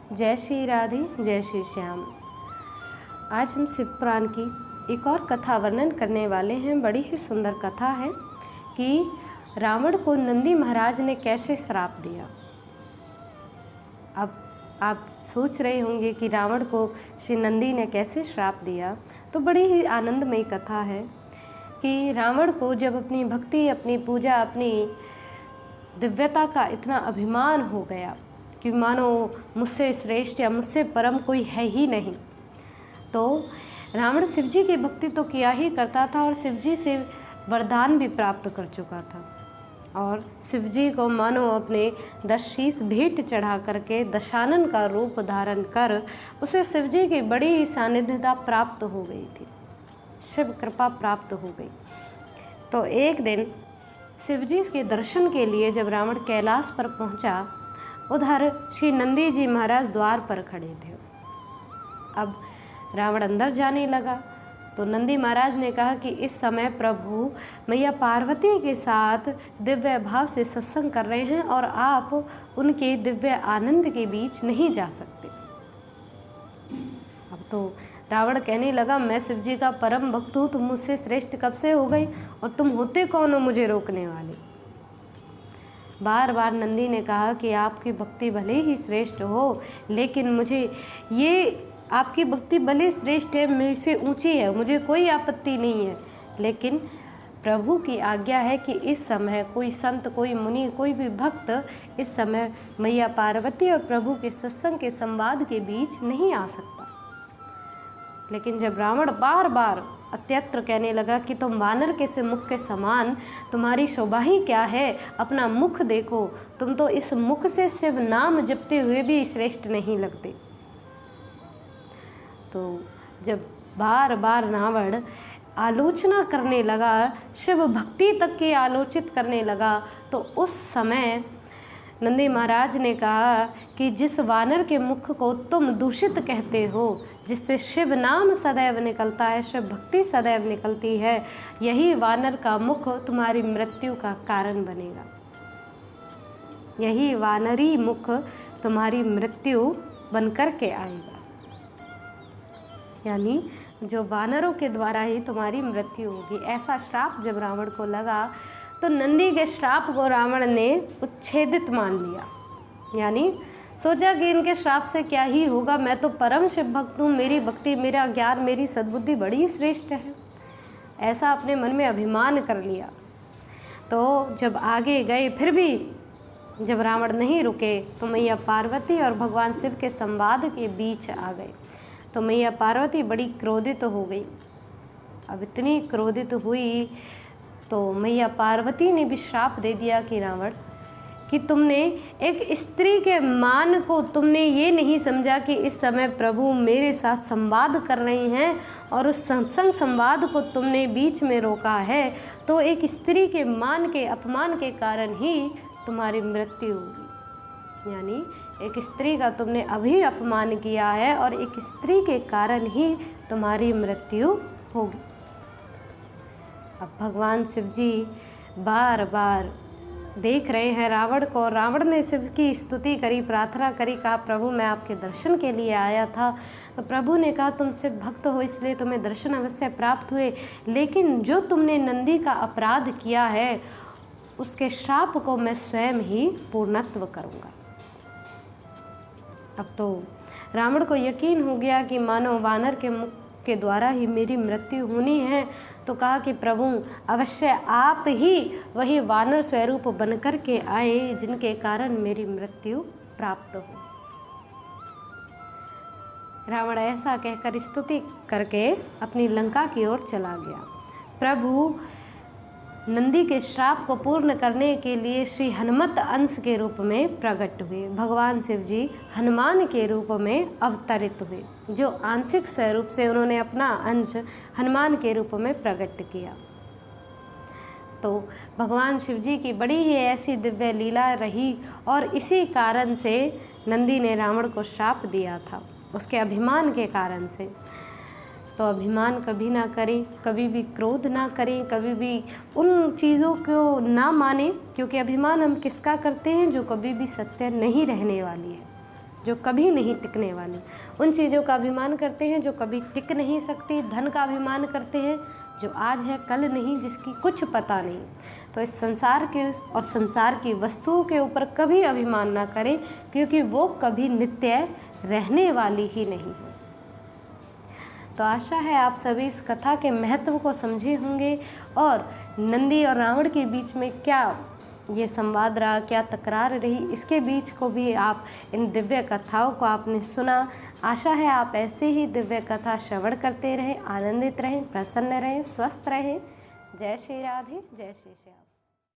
जय श्री राधे, जय श्री श्याम। आज हम शिव पुराण की एक और कथा वर्णन करने वाले हैं। बड़ी ही सुंदर कथा है कि रावण को नंदी महाराज ने कैसे श्राप दिया। अब आप सोच रहे होंगे कि रावण को श्री नंदी ने कैसे श्राप दिया, तो बड़ी ही आनंदमयी कथा है कि रावण को जब अपनी भक्ति, अपनी पूजा, अपनी दिव्यता का इतना अभिमान हो गया कि मानो मुझसे श्रेष्ठ या मुझसे परम कोई है ही नहीं, तो रावण शिवजी की भक्ति तो किया ही करता था और शिवजी से वरदान भी प्राप्त कर चुका था। और शिवजी को मानो अपने 10 शीश भेंट चढ़ा करके दशानन का रूप धारण कर उसे शिवजी की बड़ी ही सानिध्यता प्राप्त हो गई थी, शिव कृपा प्राप्त हो गई। तो एक दिन शिवजी के दर्शन के लिए जब रावण कैलाश पर पहुंचा, उधर श्री नंदी जी महाराज द्वार पर खड़े थे। अब रावण अंदर जाने लगा तो नंदी महाराज ने कहा कि इस समय प्रभु मैया पार्वती के साथ दिव्य भाव से सत्संग कर रहे हैं और आप उनके दिव्य आनंद के बीच नहीं जा सकते। अब तो रावण कहने लगा, मैं शिवजी का परम भक्त हूँ, तुम मुझसे श्रेष्ठ कब से हो गई और तुम होते कौन हो मुझे रोकने वाले। बार बार नंदी ने कहा कि आपकी भक्ति भले ही श्रेष्ठ हो, लेकिन मुझे ये आपकी भक्ति भले श्रेष्ठ है, मेरे से ऊंची है, मुझे कोई आपत्ति नहीं है, लेकिन प्रभु की आज्ञा है कि इस समय कोई संत, कोई मुनि, कोई भी भक्त इस समय मैया पार्वती और प्रभु के सत्संग के संवाद के बीच नहीं आ सकता। लेकिन जब रावण बार बार अत्यत्र कहने लगा कि तुम वानर के से मुख के समान, तुम्हारी शोभा ही क्या है, अपना मुख देखो, तुम तो इस मुख से शिव नाम जपते हुए भी श्रेष्ठ नहीं लगते। तो जब बार बार रावण आलोचना करने लगा, शिव भक्ति तक की आलोचित करने लगा, तो उस समय नंदी महाराज ने कहा कि जिस वानर के मुख को तुम दूषित कहते हो, जिससे शिव नाम सदैव निकलता है, शिव भक्ति सदैव निकलती है, यही वानर का मुख तुम्हारी मृत्यु का कारण बनेगा। यही वानरी मुख तुम्हारी मृत्यु बनकर के आएगा, यानी जो वानरों के द्वारा ही तुम्हारी मृत्यु होगी। ऐसा श्राप जब रावण को लगा तो नंदी के श्राप को रावण ने उच्छेदित मान लिया, यानी सोचा कि इनके श्राप से क्या ही होगा, मैं तो परम शिव भक्त हूँ, मेरी भक्ति, मेरा ज्ञान, मेरी सद्बुद्धि बड़ी श्रेष्ठ है। ऐसा अपने मन में अभिमान कर लिया। तो जब आगे गए, फिर भी जब रावण नहीं रुके तो मैया पार्वती और भगवान शिव के संवाद के बीच आ गए। तो मैया पार्वती बड़ी क्रोधित हो गई। अब इतनी क्रोधित हुई तो मैया पार्वती ने भी श्राप दे दिया कि रावण, कि तुमने एक स्त्री के मान को तुमने ये नहीं समझा कि इस समय प्रभु मेरे साथ संवाद कर रहे हैं और उस सत्संग संवाद को तुमने बीच में रोका है, तो एक स्त्री के मान के अपमान के कारण ही तुम्हारी मृत्यु होगी। यानी एक स्त्री का तुमने अभी अपमान किया है और एक स्त्री के कारण ही तुम्हारी मृत्यु होगी। अब भगवान शिव जी बार बार देख रहे हैं रावण को। रावण ने शिव की स्तुति करी, प्रार्थना करी, कहा प्रभु मैं आपके दर्शन के लिए आया था। तो प्रभु ने कहा तुम शिव भक्त हो इसलिए तुम्हें दर्शन अवश्य प्राप्त हुए, लेकिन जो तुमने नंदी का अपराध किया है उसके श्राप को मैं स्वयं ही पूर्णत्व करूँगा। अब तो रावण को यकीन हो गया कि मानो वानर के मुख के द्वारा ही मेरी मृत्यु होनी है। तो कहा कि प्रभु अवश्य आप ही वही वानर स्वरूप बनकर के आए जिनके कारण मेरी मृत्यु प्राप्त हो। रावण ऐसा कहकर स्तुति करके अपनी लंका की ओर चला गया। प्रभु नंदी के श्राप को पूर्ण करने के लिए श्री हनुमत अंश के रूप में प्रकट हुए। भगवान शिव जी हनुमान के रूप में अवतरित हुए, जो आंशिक स्वरूप से उन्होंने अपना अंश हनुमान के रूप में प्रकट किया। तो भगवान शिव जी की बड़ी ही ऐसी दिव्य लीला रही और इसी कारण से नंदी ने रावण को श्राप दिया था, उसके अभिमान के कारण से। तो अभिमान कभी ना करें, कभी भी क्रोध ना करें, कभी भी उन चीज़ों को ना मानें, क्योंकि अभिमान हम किसका करते हैं, जो कभी भी सत्य नहीं रहने वाली है। जो कभी नहीं टिकने वाली, उन चीज़ों का अभिमान करते हैं जो कभी टिक नहीं सकती, धन का अभिमान करते हैं जो आज है कल नहीं, जिसकी कुछ पता नहीं। तो इस संसार के और संसार की वस्तुओं के ऊपर कभी अभिमान ना करें, क्योंकि वो कभी नित्य रहने वाली ही नहीं है। तो आशा है आप सभी इस कथा के महत्व को समझे होंगे और नंदी और रावण के बीच में क्या ये संवाद रहा, क्या तकरार रही, इसके बीच को भी आप इन दिव्य कथाओं को आपने सुना। आशा है आप ऐसे ही दिव्य कथा श्रवण करते रहें, आनंदित रहें, प्रसन्न रहें, स्वस्थ रहें। जय श्री राधे, जय श्री श्याम।